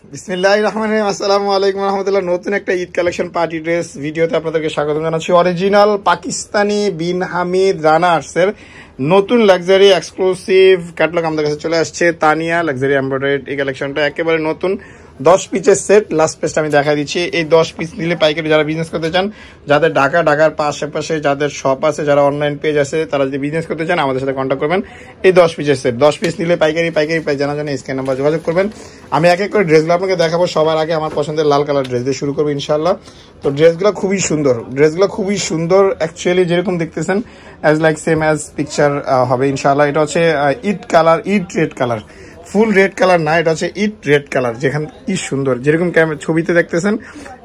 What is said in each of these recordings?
বিসমিল্লাহির রহমানির রহিম। আসসালামু আলাইকুম রহমতুল্লাহ। নতুন একটা ঈদ কালেকশন পার্টি ড্রেস ভিডিওতে আপনাদেরকে স্বাগত জানাচ্ছি। অরিজিনাল পাকিস্তানি বিন হামিদ রানা আর্টসের নতুন লাক্সারি এক্সক্লুসিভ ক্যাটালগ আমাদের কাছে চলে আসছে। তানিয়া লাক্সারি এমব্রয়ডারি এই কালেকশনটা একেবারে নতুন 10 পিসের সেট। লাস্ট পেজটা আমি দেখা দিচ্ছি। এই 10 পিস নিলে পাইকারি যারা বিজনেস করতে চান, যাদের ঢাকার পাশে যাদের শপ আছে, যারা অনলাইন পেজ আছে, তারা যদি বিজনেস করতে চান আমাদের সাথে কন্ট্যাক্ট করবেন। এই 10 পিসের সেট 10 পিস নিলে পাইকারি প্রাইস জানার জন্য স্ক্রিন নাম্বার যোগাযোগ করবেন। আমি এক এক করে ড্রেসগুলো আপনাকে দেখাবো। সবার আগে আমার পছন্দের লাল কালার ড্রেস দিয়ে শুরু করবো ইনশাল্লাহ। তো ড্রেসগুলো খুবই সুন্দর অ্যাকচুয়ালি যেরকম দেখতেছেন as like same as picture হবে ইনশাল্লাহ। এটা হচ্ছে it red colour, full red colour না, এটা হচ্ছে ইট রেড কালার। যেখানে কি সুন্দর, যেরকম ছবিতে দেখতেছেন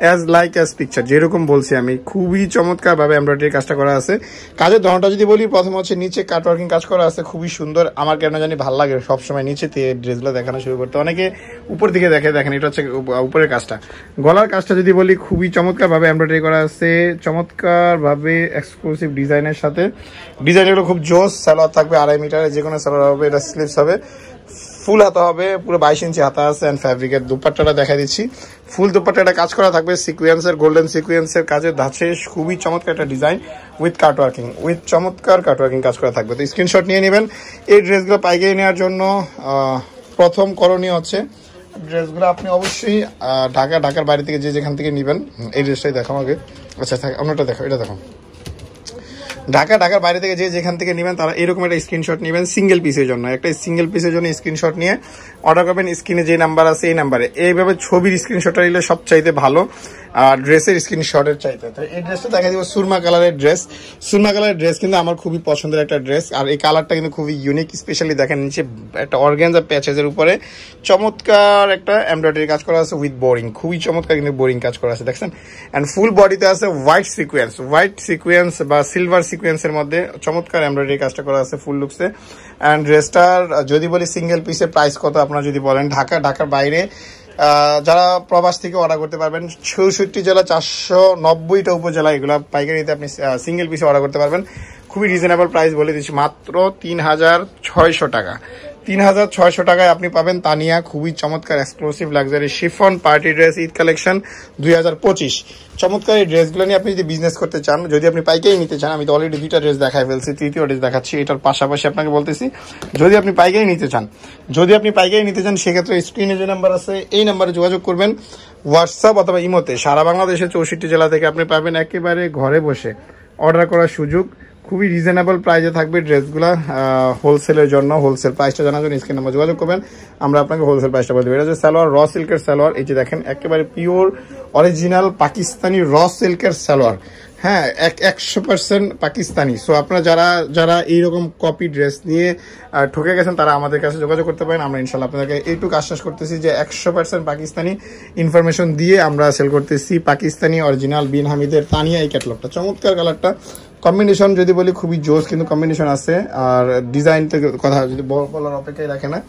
অ্যাজ পিকচার, যেরকম বলছি আমি, খুবই চমৎকার ভাবে এমব্রয়ডারি কাজটা করা আছে। কাজের ধরনটা যদি বলি, প্রথম হচ্ছে নিচে কাটওয়ার্কিং কাজ করা আছে, খুবই সুন্দর। আমার কেন জানি ভালো লাগে সবসময় নিচে ড্রেসগুলো দেখানো শুরু করতে। অনেকে উপর দিকে দেখেন, এটা হচ্ছে উপরের কাজটা। গলার কাজটা যদি বলি, খুবই চমৎকার ভাবে এমব্রয়ডারি করা আছে, চমৎকার ভাবে এক্সক্লুসিভ ডিজাইনের সাথে। ডিজাইনগুলো খুব জোস। সালোয়ার থাকবে 2.5 মিটারের, যে কোনো সালোয়ার হবে। এটা স্লিভস হবে, ফুল হাতা হবে, পুরো 22 ইঞ্চি হাতা আছে। অ্যান্ড ফ্যাব্রিকের দুপাট্টাটা দেখা দিচ্ছি। ফুল দুপাট্টাটা কাজ করা থাকবে সিকোয়েন্সের, গোল্ডেন সিকোয়েন্সের কাজের ধাঁচে। খুবই চমৎকার একটা ডিজাইন উইথ চমৎকার কাটওয়ার্কিং কাজ করা থাকবে। তো স্ক্রিনশট নিয়ে নেবেন। এই ড্রেসগুলো পাইকারি নেওয়ার জন্য প্রথম করণীয় হচ্ছে, ড্রেসগুলো আপনি অবশ্যই ঢাকার বাইরে থেকে যেখান থেকে নেবেন। এই ড্রেসটাই দেখাও আগে। আচ্ছা অন্যটা দেখো, এটা দেখো। ঢাকার বাইরে থেকে যেখান থেকে নেবেন তারা এরকম একটা স্ক্রিনশট নেবেন সিঙ্গেল পিসের জন্য। একটা সিঙ্গেল পিসের জন্য স্ক্রিনশট নিয়ে অর্ডার করবেন। স্ক্রিনে যে নাম্বার আছে এই নাম্বারে। এইভাবে ছবির স্ক্রিনশটটা নিলে সবচাইতে ভালো, আর ড্রেসের স্ক্রিনশটের চাইতে। তো এই ড্রেসটা দেখা দিব সুরমা কালারের ড্রেস কিন্তু আমার খুবই পছন্দের একটা ড্রেস। আর এই কালারটা কিন্তু খুবই ইউনিক। স্পেশালি দেখেন নিচে একটা অর্গানজা প্যাচেজের উপরে চমৎকার একটা এমব্রয়ডারি কাজ করা আছে উইথ বোরিং। খুবই চমৎকার কিন্তু বোরিং কাজ করা আছে, দেখছেন। অ্যান্ড ফুল বডিতে আছে হোয়াইট সিকোয়েন্স বা সিলভার সিকোয়েন্সের মধ্যে চমৎকার এমব্রয়ডারি কাজটা করা আছে ফুল লুকসে। অ্যান্ড ড্রেসটার যদি বলি সিঙ্গেল পিসের প্রাইস কত, আপনারা যদি বলেন ঢাকার বাইরে যারা প্রবাস থেকে অর্ডার করতে পারবেন, 64 জেলা 490টা উপজেলা, এগুলো পাইকারিতে আপনি সিঙ্গেল পিসে অর্ডার করতে পারবেন। খুবই রিজনেবল প্রাইস বলে দিচ্ছি, মাত্র 3600 টাকা। 3600 টাকায় আপনি পাবেন তানিয়া খুবই চমৎকার exclusive luxury chiffon party dress Eid collection 2025। চমৎকার এই ড্রেসগুলো নিয়ে আপনি যদি বিজনেস করতে চান, যদি আপনি পাইকারি নিতে চান, আমি তো অলরেডি 2টা ড্রেস দেখাই ফেলছি, 3য় ড্রেস দেখাচ্ছি। এটার পাশাপাশি আপনাকে বলতেছি, যদি আপনি পাইকারি নিতে চান সেক্ষেত্রে স্ক্রিনে যে নাম্বার আছে এই নাম্বারে যোগাযোগ করবেন। হোয়াটসঅ্যাপ অথবা ইমোতে সারা বাংলাদেশে 64 জেলা থেকে আপনি পাবেন একেবারে ঘরে বসে অর্ডার করার সুযোগ। খুবই রিজনেবল প্রাইসে থাকবে ড্রেসগুলো। হোলসেলের জন্য হোলসেল প্রাইসটা জানার জন্য স্ক্রিন নাম্বার যোগাযোগ করবেন, আমরা আপনাকে হোলসেল প্রাইসটা বলে দেবো। এটা হচ্ছে সালোয়ার, র সিল্কের সালোয়ার। এই যে দেখেন একেবারে পিওর অরিজিনাল পাকিস্তানি র সিল্কের সালোয়ার। হ্যাঁ, 100% পাকিস্তানি। সো আপনারা যারা এইরকম কপি ড্রেস নিয়ে ঠকে গেছেন, তারা আমাদের কাছে যোগাযোগ করতে পারেন। আমরা ইনশাল্লাহ আপনাদেরকে এইটুকু আশ্বাস করতেছি যে 100% পাকিস্তানি ইনফরমেশন দিয়ে আমরা সেল করতেছি পাকিস্তানি অরিজিনাল বিন হামিদের তানিয়া এই ক্যাটালগটা। চমৎকার কালারটা, কম্বিনেশন যদি বলি খুবই জোস কিন্তু কম্বিনেশন আছে। আর ডিজাইন থেকে কথা যদি বলার অপেক্ষায় রাখে না,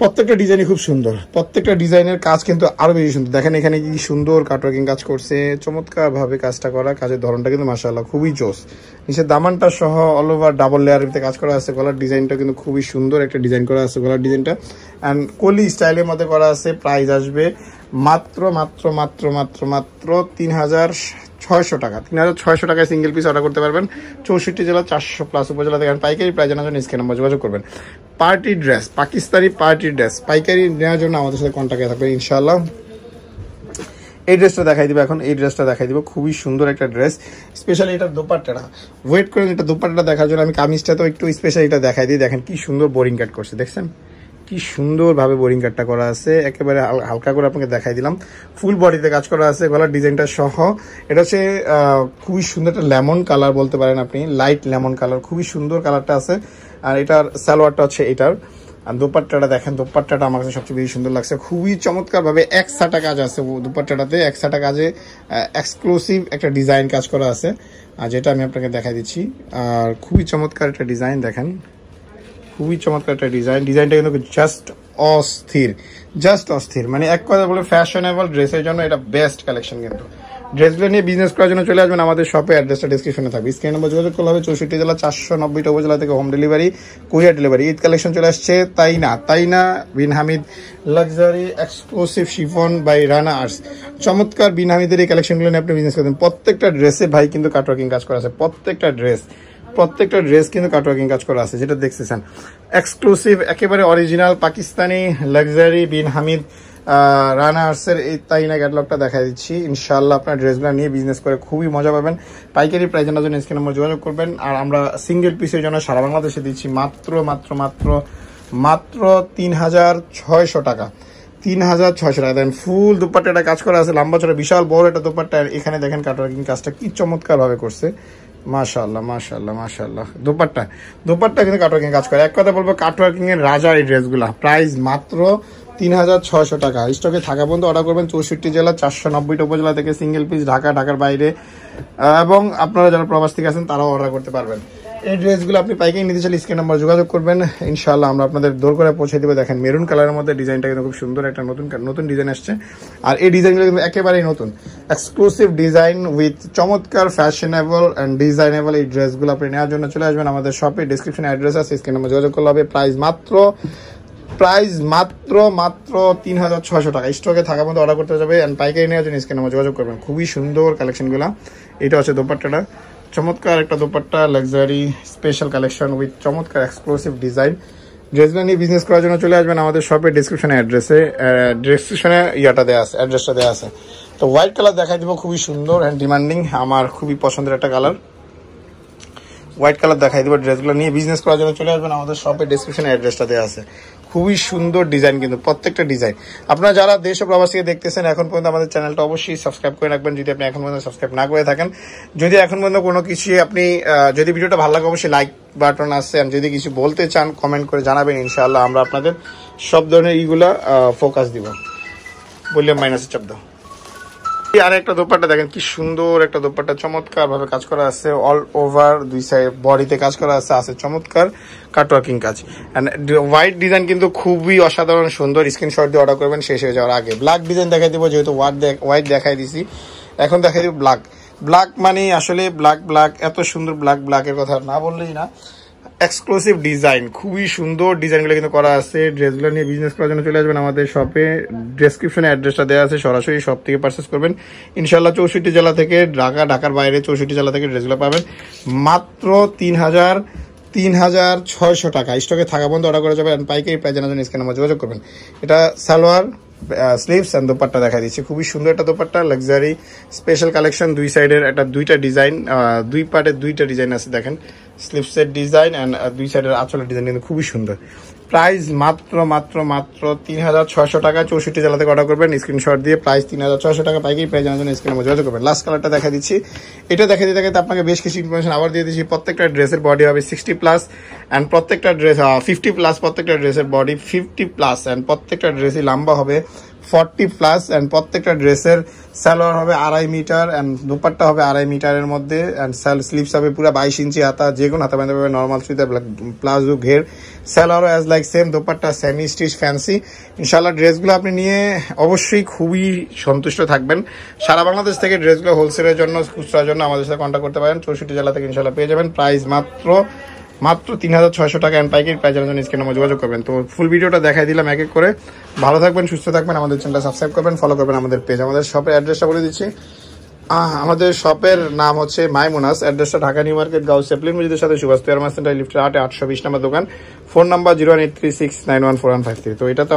প্রত্যেকটা ডিজাইনই খুব সুন্দর। প্রত্যেকটা ডিজাইনের কাজ কিন্তু আরো বেশি সুন্দর। দেখেন এখানে কি সুন্দর কাটওয়ার্কিং কাজ করছে, চমৎকার ভাবে কাজটা করা। কাজের ধরনটা কিন্তু মাশাআল্লাহ খুবই জোস। নিচে দামানটা সহ অল ওভার ডাবল লেয়ারের ভিতরে কাজ করা আছে। গলার ডিজাইনটা কিন্তু খুবই সুন্দর একটা ডিজাইন করা আছে গলার ডিজাইনটা, অ্যান্ড কলি স্টাইলের মধ্যে করা আছে। প্রাইস আসবে মাত্র 3600 টাকা। 3600 টাকায় সিঙ্গেল পিস অর্ডার করতে পারবেন 64 জেলা 400+ উপজেলা থেকে। পাইকারি প্রাইস জানার জন্য স্ক্রিন নাম্বার যোগাযোগ করবেন। Party dress, Pakistani party dress পাইকারি নেওয়ার জন্য আমাদের সাথে কন্ট্যাক্টে থাকবেন ইনশাআল্লাহ। এই ড্রেসটা দেখাই দিব এখন। এই ড্রেসটা দেখাই দিব, খুবই সুন্দর একটা ড্রেস। স্পেশালি এটার দোপাট্টাটা ওয়েট করেন, এটা দোপাট্টাটা দেখার জন্য আমি কামিজটা তো একটু স্পেশাল এটা দেখাই দিই। দেখেন কি সুন্দর বোরিং কাট করছে, দেখছেন কি সুন্দরভাবে বোরিং কাটটা করা আছে। একেবারে হালকা করে আপনাকে দেখাই দিলাম। ফুল বডিতে কাজ করা আছে গলার ডিজাইনটা সহ। এটা হচ্ছে খুবই সুন্দর একটা লেমন কালার বলতে পারেন আপনি, লাইট লেমন কালার, খুবই সুন্দর কালারটা আছে। আর এটার সালোয়ারটা হচ্ছে এটার। আর দোপাট্টাটা দেখেন, দোপাট্টাটা আমার কাছে সবচেয়ে বেশি সুন্দর লাগছে। খুবই চমৎকার ভাবে একসাটা কাজ আছে দোপাট্টাটাতে, একসাটা কাজে এক্সক্লুসিভ একটা ডিজাইন কাজ করা আছে, আর যেটা আমি আপনাকে দেখাই দিচ্ছি। আর খুবই চমৎকার একটা ডিজাইন, দেখেন খুবই চমৎকার একটা ডিজাইনটা কিন্তু জাস্ট অস্থির। মানে এক কথা বলে ফ্যাশনেবল ড্রেসের জন্য এটা বেস্ট কালেকশন। কিন্তু ড্রেসগুলো নিয়ে বিজনেস করার জন্য চলে আসবেন আমাদের শপে, অ্যাড্রেসটা ডিসক্রিপশনে থাকবে। স্ক্রিন নম্বর যোগাযোগ করলে হবে। 64 জেলা 490টা উপজেলা থেকে home delivery, courier delivery. Eid collection চলে আসছে তাইনা Bin Hamid luxury exclusive chiffon by Rana arts. চমৎকার বিন হামিদের এই কালেকশনগুলো নিয়ে আপনি বিজনেস করতেন। প্রত্যেকটা ড্রেসে ভাই কিন্তু কাটওয়ার্কিং কাজ করা আছে, প্রত্যেকটা ড্রেস কিন্তু কাটওয়ার্কিং কাজ করা আছে, যেটা দেখতেছেন এক্সক্লুসিভ একেবারে অরিজিনাল পাকিস্তানি লাক্সারি বিন হামিদ রানা আর্টসের এই তাইনা ক্যাটালগটা দেখাই দিচ্ছি। ইনশাআল্লাহ আপনার ড্রেসগুলো নিয়ে বিজনেস করে খুবই মজা পাবেন। পাইকারি প্রাইস জানার জন্য স্ক্রিন নম্বর যোগাযোগ করবেন। আর আমরা সিঙ্গেল পিসের জন্য সারা বাংলাদেশে দিচ্ছি মাত্র 3,600 টাকা। 3,600 টাকা দেন। ফুল দুপাট্টাটা কাজ করা আছে, লম্বা চড়া বিশাল বড় একটা দুপাট্টা। এখানে দেখেন কাটওয়ার্কিং কাজটা কি চমৎকার ভাবে করছে। মাশাআল্লাহ। দুপাট্টা কিন্তু কাটওয়ার্কিং কাজ করে। এক কথা বলবো, কাটওয়ার্কিং এর রাজা এই ড্রেসগুলা। প্রাইস মাত্র 3,600 টাকা। স্টকে থাকা পর্যন্ত অর্ডার করবেন। 64 জেলা 490টা উপজেলা থেকে সিঙ্গেল পিস, ঢাকার বাইরে এবং আপনারা যারা প্রবাস থেকে আছেন তারাও অর্ডার করতে পারবেন। এই ড্রেসগুলো আপনি পাইকারি নিতে চাইলে স্ক্রিন নাম্বার যোগাযোগ করবেন। ইনশাআল্লাহ আমরা আপনাদের দৌড় করে পৌঁছে দেবো। দেখেন মেরুন কালারের মধ্যে ডিজাইনটা কিন্তু খুব সুন্দর, একটা নতুন ডিজাইন আসছে। আর এই ডিজাইনগুলো কিন্তু একেবারেই নতুন, এক্সক্লুসিভ ডিজাইন উইথ চমৎকার ফ্যাশনেবল অ্যান্ড ডিজাইনেবল। এই ড্রেসগুলো আপনি নেওয়ার জন্য চলে আসবেন আমাদের শপে। ডিসক্রিপশনে অ্যাড্রেস আছে, স্ক্রিন নাম্বার যোগাযোগ করলে হবে। প্রাইস মাত্র 3,600 টাকা। স্টকে থাকা মতো অর্ডার করতে যাবে অ্যান্ড পাইকারি নেওয়ার জন্য স্ক্রিন নাম্বার যোগাযোগ করবেন। খুবই সুন্দর কালেকশনগুলো। এটা হচ্ছে দোপাট্টাটা, চমৎকার একটা dupatta, luxury special collection with চমৎকার এক্সক্লুসিভ ডিজাইন। ড্রেসগুলো নিয়ে বিজনেস করার জন্য চলে আসবেন আমাদের শপে। ডিসক্রিপশনে অ্যাড্রেসটা দেওয়া আছে। তো হোয়াইট কালার দেখাই দিব, খুবই সুন্দর অ্যান্ড ডিমান্ডিং, আমার খুবই পছন্দের একটা কালার। হোয়াইট কালার দেখাই দিব। ড্রেসগুলো নিয়ে বিজনেস করার জন্য চলে আসবেন আমাদের শপে। ডিসক্রিপশনে অ্যাড্রেসটা দেওয়া আছে। খুবই সুন্দর ডিজাইন, কিন্তু প্রত্যেকটা ডিজাইন। আপনারা যারা দেশ ও প্রবাস থেকে দেখতেছেন এখন পর্যন্ত আমাদের চ্যানেলটা অবশ্যই সাবস্ক্রাইব করে রাখবেন, যদি আপনি এখন পর্যন্ত সাবস্ক্রাইব না করে থাকেন। যদি এখন পর্যন্ত কোনো কিছু আপনি যদি ভিডিওটা ভালো লাগে অবশ্যই লাইক বাটন আছে, যদি কিছু বলতে চান কমেন্ট করে জানাবেন। ইনশাআল্লাহ আমরা আপনাদের সব ধরনের এইগুলা ফোকাস দিব। বললাম মাইনাসের শব্দ। আর একটা দোপাট্টা দেখেন, কি সুন্দর একটা দোপাট্টা, চমৎকার ভাবে কাজ করা আছে। অল ওভার দুই সাইড বডিতে কাজ করা আছে চমৎকার কাটওয়ার্কিং কাজ। হোয়াইট ডিজাইন কিন্তু খুবই অসাধারণ সুন্দর। স্ক্রিনশট দিয়ে অর্ডার করবেন শেষ হয়ে যাওয়ার আগে। ব্ল্যাক ডিজাইন দেখাই দিব, যেহেতু হোয়াইট দেখাই দিছি, এখন দেখাই দিব ব্ল্যাক। মানে আসলে ব্ল্যাক এত সুন্দর ব্ল্যাকের কথা না বললেই না। এক্সক্লুসিভ ডিজাইন, খুবই সুন্দর ডিজাইনগুলো কিন্তু করা আছে। ড্রেসগুলো নিয়ে বিজনেস করার জন্য চলে আসবেন আমাদের শপে। ডেসক্রিপশনে অ্যাড্রেসটা দেওয়া আছে, সরাসরি শপ থেকে পারচেস করবেন। ইনশাআল্লাহ 64 জেলা থেকে, ঢাকার বাইরে 64 জেলা থেকে ড্রেসগুলো পাবেন মাত্র 3,600 টাকা। স্টকে থাকা পর্যন্ত অর্ডার করা যাবে। পাইকারি প্রাইস জানার জন্য স্ক্রিনে নাম্বার যোগাযোগ করবেন। এটা সালোয়ার, স্লিভস এন্ড দোপাট্টা দেখা দিচ্ছি। খুবই সুন্দর একটা দোপাট্টা, লাক্সারি স্পেশাল কালেকশন। দুই সাইডের দুইটা ডিজাইন, দুই পার্টের দুইটা ডিজাইন আছে। দেখেন স্লিভসের ডিজাইন এন্ড দুই সাইডের আঁচলের ডিজাইন কিন্তু খুবই সুন্দর। প্রাইস মাত্র 3,600 টাকা। 64 জেলা থেকে অর্ডার করবেন স্ক্রিনশট দিয়ে। প্রাইস 3,600 টাকা। পাইকারি প্রাইস জানার জন্য স্ক্রিনে যোগাযোগ করবেন। লাস্ট কালারটা দেখা দিচ্ছি। এটা দেখা দিতে আপনাকে বেশ কিছু ইনফরমেশন আবার দিয়ে দিচ্ছি। প্রত্যেকটা ড্রেসের বডি হবে 60+ অ্যান্ড প্রত্যেকটা ড্রেস 50+। প্রত্যেকটা ড্রেসের বডি 50+ অ্যান্ড প্রত্যেকটা ড্রেসই লম্বা হবে 40+ অ্যান্ড প্রত্যেকটা ড্রেসের সালোয়ার হবে 2.5 মিটার অ্যান্ড দুপাট্টা হবে 2.5 মিটারের মধ্যে অ্যান্ড স্লিভস হবে পুরো 22 ইঞ্চি হাতা। যে কোনো হাতা বাঁধতে পারবে, নর্মাল সুইতে প্লাজো ঘের। সালোয়ারও as like same, dupatta semi stitch fancy. ইনশাআল্লাহ ড্রেসগুলো আপনি নিয়ে অবশ্যই খুবই সন্তুষ্ট থাকবেন। সারা বাংলাদেশ থেকে ড্রেসগুলো হোলসেলের জন্য, খুচরার জন্য আমাদের সাথে কন্ট্যাক্ট করতে পারেন। 64 জেলা থেকে ইনশাআল্লাহ পেয়ে যাবেন। প্রাইস মাত্র 3,600 টাকা অ্যান্ড পাইকারি প্রাইস জানার জন্য স্ক্রিনে নাম্বার যোগাযোগ করবেন। তো ফুল ভিডিওটা দেখাই দিলাম এক এক করে। ভালো থাকবেন, সুস্থ থাকবেন। আমাদের চ্যানেলটা সাবস্ক্রাইব করবেন, ফলো করবেন আমাদের পেজ। আমাদের শপের অ্যাড্রেসটা বলে দিচ্ছি। আমাদের শপের নাম হচ্ছে মাইমুনাস। অ্যাড্রেসটা ঢাকা নিউ মার্কেট, গাউস সেপ্লিন মসজিদের সাথে সুভাষ তেয়ার মাস সেন্টার, লিফটের 8 820 নম্বর দোকান। Phone number 01836914153। তো এটা তো